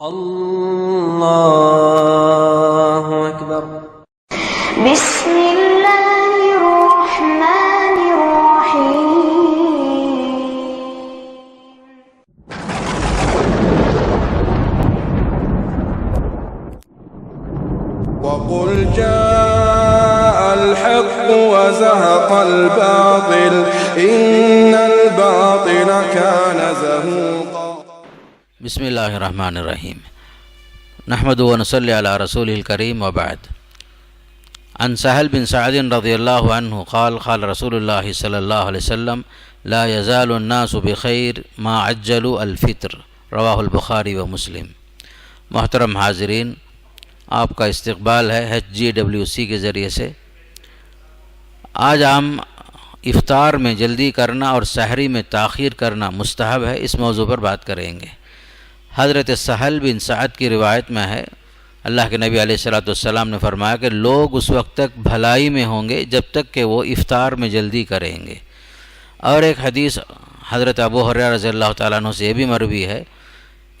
اللہ اکبر۔ بسم اللہ الرحمن الرحیم۔ وقل جاء الحق وزهق الباطل إن الباطل كان زهوقا۔ بسم اللہ الرحمن الرحیم، نحمد و نصلی علی رسول الکریم وبعد۔ عن سہل بن سعد رضی اللہ عنہ قال قال رسول اللہ صلی اللہ علیہ وسلم لا يزال الناس بخیر ما عجلوا الفطر، رواہ البخاری و مسلم۔ محترم حاضرین، آپ کا استقبال ہے HGWC کے ذریعے سے۔ آج ہم افطار میں جلدی کرنا اور سحری میں تاخیر کرنا مستحب ہے، اس موضوع پر بات کریں گے۔ حضرت سہل بن سعد کی روایت میں ہے، اللہ کے نبی علیہ الصلوۃ والسلام نے فرمایا کہ لوگ اس وقت تک بھلائی میں ہوں گے جب تک کہ وہ افطار میں جلدی کریں گے۔ اور ایک حدیث حضرت ابو ہریرہ رضی اللہ تعالیٰ عنہ سے یہ بھی مروی ہے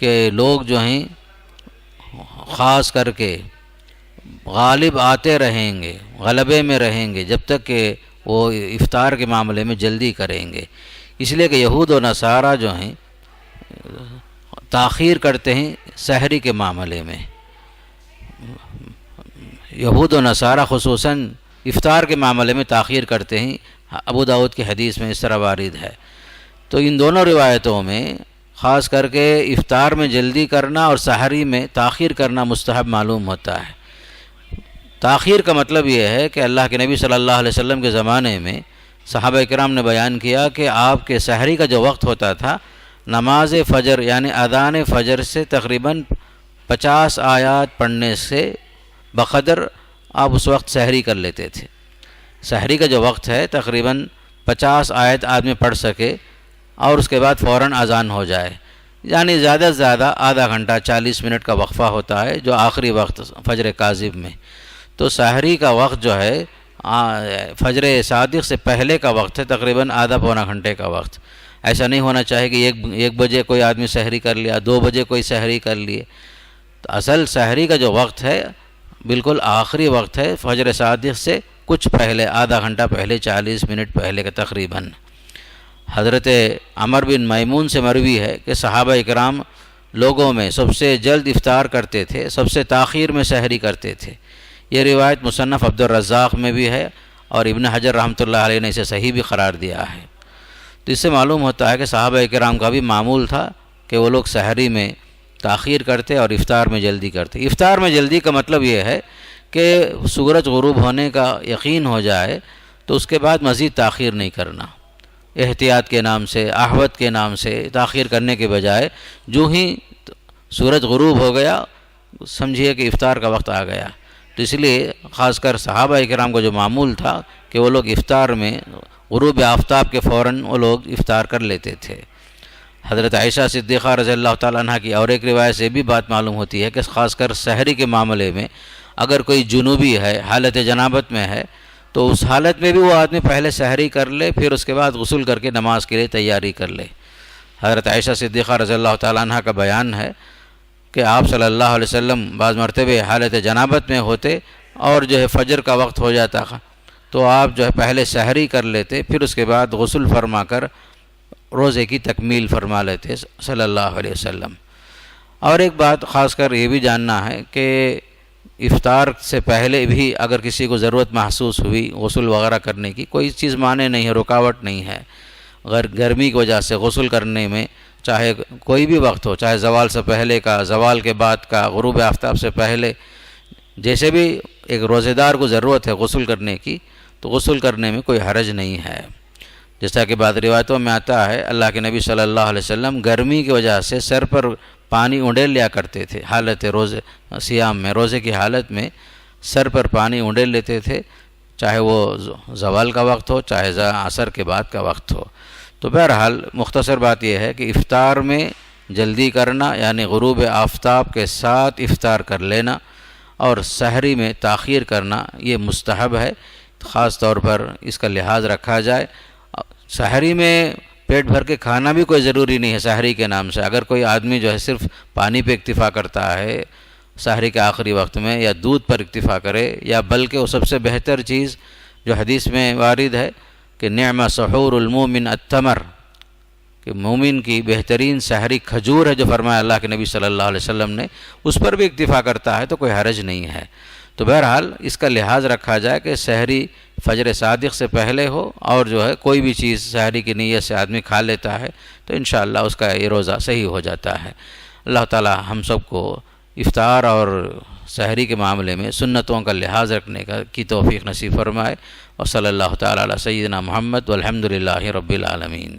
کہ لوگ جو ہیں خاص کر کے غالب آتے رہیں گے، غلبے میں رہیں گے جب تک کہ وہ افطار کے معاملے میں جلدی کریں گے۔ اس لیے کہ یہود و نصارہ جو ہیں تاخیر کرتے ہیں سحری کے معاملے میں۔ یہود و نصارہ خصوصاً افطار کے معاملے میں تاخیر کرتے ہیں، ابو داؤد کی حدیث میں اس طرح وارد ہے۔ تو ان دونوں روایتوں میں خاص کر کے افطار میں جلدی کرنا اور سحری میں تاخیر کرنا مستحب معلوم ہوتا ہے۔ تاخیر کا مطلب یہ ہے کہ اللہ کے نبی صلی اللہ علیہ وسلم کے زمانے میں صحابہ کرام نے بیان کیا کہ آپ کے سحری کا جو وقت ہوتا تھا، نماز فجر یعنی اذان فجر سے تقریباً 50 آیات پڑھنے سے بقدر آپ اس وقت سحری کر لیتے تھے۔ سحری کا جو وقت ہے تقریباً 50 آیت آدمی پڑھ سکے اور اس کے بعد فوراً اذان ہو جائے، یعنی زیادہ سے زیادہ آدھا گھنٹہ 40 منٹ کا وقفہ ہوتا ہے جو آخری وقت فجر کاذب میں۔ تو سحری کا وقت جو ہے فجر صادق سے پہلے کا وقت ہے، تقریباً آدھا پونا گھنٹے کا وقت۔ ایسا نہیں ہونا چاہیے کہ ایک بجے کوئی آدمی سحری کر لیا، 2 بجے کوئی سحری کر لیے۔ تو اصل سحری کا جو وقت ہے بالکل آخری وقت ہے، فجر صادق سے کچھ پہلے، آدھا گھنٹہ پہلے، 40 منٹ پہلے کا تقریباً۔ حضرت عمر بن میمون سے مروی ہے کہ صحابہ اکرام لوگوں میں سب سے جلد افطار کرتے تھے، سب سے تاخیر میں سحری کرتے تھے۔ یہ روایت مصنف عبدالرزاق میں بھی ہے اور ابن حجر رحمۃ اللہ علیہ نے اسے صحیح بھی قرار دیا ہے۔ تو اس سے معلوم ہوتا ہے کہ صحابہ کرام کا بھی معمول تھا کہ وہ لوگ سحری میں تاخیر کرتے اور افطار میں جلدی کرتے۔ افطار میں جلدی کا مطلب یہ ہے کہ سورج غروب ہونے کا یقین ہو جائے تو اس کے بعد مزید تاخیر نہیں کرنا، احتیاط کے نام سے، احوط کے نام سے تاخیر کرنے کے بجائے جو ہی سورج غروب ہو گیا سمجھیے کہ افطار کا وقت آ گیا۔ تو اس لیے خاص کر صحابہ کرام کو جو معمول تھا کہ وہ لوگ افطار میں غروب آفتاب کے فوراً وہ لوگ افطار کر لیتے تھے۔ حضرت عائشہ صدیقہ رضی اللہ تعالیٰ عنہ کی اور ایک روایت سے بھی بات معلوم ہوتی ہے کہ خاص کر سحری کے معاملے میں اگر کوئی جنوبی ہے، حالت جنابت میں ہے، تو اس حالت میں بھی وہ آدمی پہلے سحری کر لے، پھر اس کے بعد غسل کر کے نماز کے لیے تیاری کر لے۔ حضرت عائشہ صدیقہ رضی اللہ تعالیٰ عنہ کا بیان ہے کہ آپ صلی اللہ علیہ وسلم بعض مرتبہ حالت جنابت میں ہوتے اور جو ہے فجر کا وقت ہو جاتا تو آپ جو ہے پہلے سحری کر لیتے، پھر اس کے بعد غسل فرما کر روزے کی تکمیل فرما لیتے صلی اللہ علیہ وسلم۔ اور ایک بات خاص کر یہ بھی جاننا ہے کہ افطار سے پہلے بھی اگر کسی کو ضرورت محسوس ہوئی غسل وغیرہ کرنے کی، کوئی چیز مانع نہیں ہے، رکاوٹ نہیں ہے۔ گرمی کی وجہ سے غسل کرنے میں چاہے کوئی بھی وقت ہو، چاہے زوال سے پہلے کا، زوال کے بعد کا، غروب آفتاب سے پہلے، جیسے بھی ایک روزے دار کو ضرورت ہے غسل کرنے کی تو غسل کرنے میں کوئی حرج نہیں ہے۔ جیسا کہ بعض روایتوں میں آتا ہے اللہ کے نبی صلی اللہ علیہ وسلم گرمی کی وجہ سے سر پر پانی اونڈیل لیا کرتے تھے، حالت روزے صیام میں، روزے کی حالت میں سر پر پانی اونڈیل لیتے تھے، چاہے وہ زوال کا وقت ہو چاہے عصر کے بعد کا وقت ہو۔ تو بہرحال مختصر بات یہ ہے کہ افطار میں جلدی کرنا یعنی غروب آفتاب کے ساتھ افطار کر لینا اور سحری میں تاخیر کرنا یہ مستحب ہے، خاص طور پر اس کا لحاظ رکھا جائے۔ سحری میں پیٹ بھر کے کھانا بھی کوئی ضروری نہیں ہے سحری کے نام سے. اگر کوئی آدمی جو ہے صرف پانی پہ اکتفا کرتا ہے سحری کے آخری وقت میں، یا دودھ پر اکتفا کرے، یا بلکہ وہ سب سے بہتر چیز جو حدیث میں وارد ہے کہ نعم سحور المومن التمر، کہ مومن کی بہترین سحری کھجور ہے جو فرمایا اللہ کے نبی صلی اللہ علیہ وسلم نے، اس پر بھی اکتفا کرتا ہے تو کوئی حرج نہیں ہے. تو بہرحال اس کا لحاظ رکھا جائے کہ سحری فجر صادق سے پہلے ہو، اور جو ہے کوئی بھی چیز سحری کی نیت سے آدمی کھا لیتا ہے تو انشاءاللہ اس کا یہ روزہ صحیح ہو جاتا ہے. اللہ تعالی ہم سب کو افطار اور سحری کے معاملے میں سنتوں کا لحاظ رکھنے کی توفیق نصیب فرمائے. اور صلی اللہ تعالی علی سیدنا محمد والحمد للہ رب العالمین.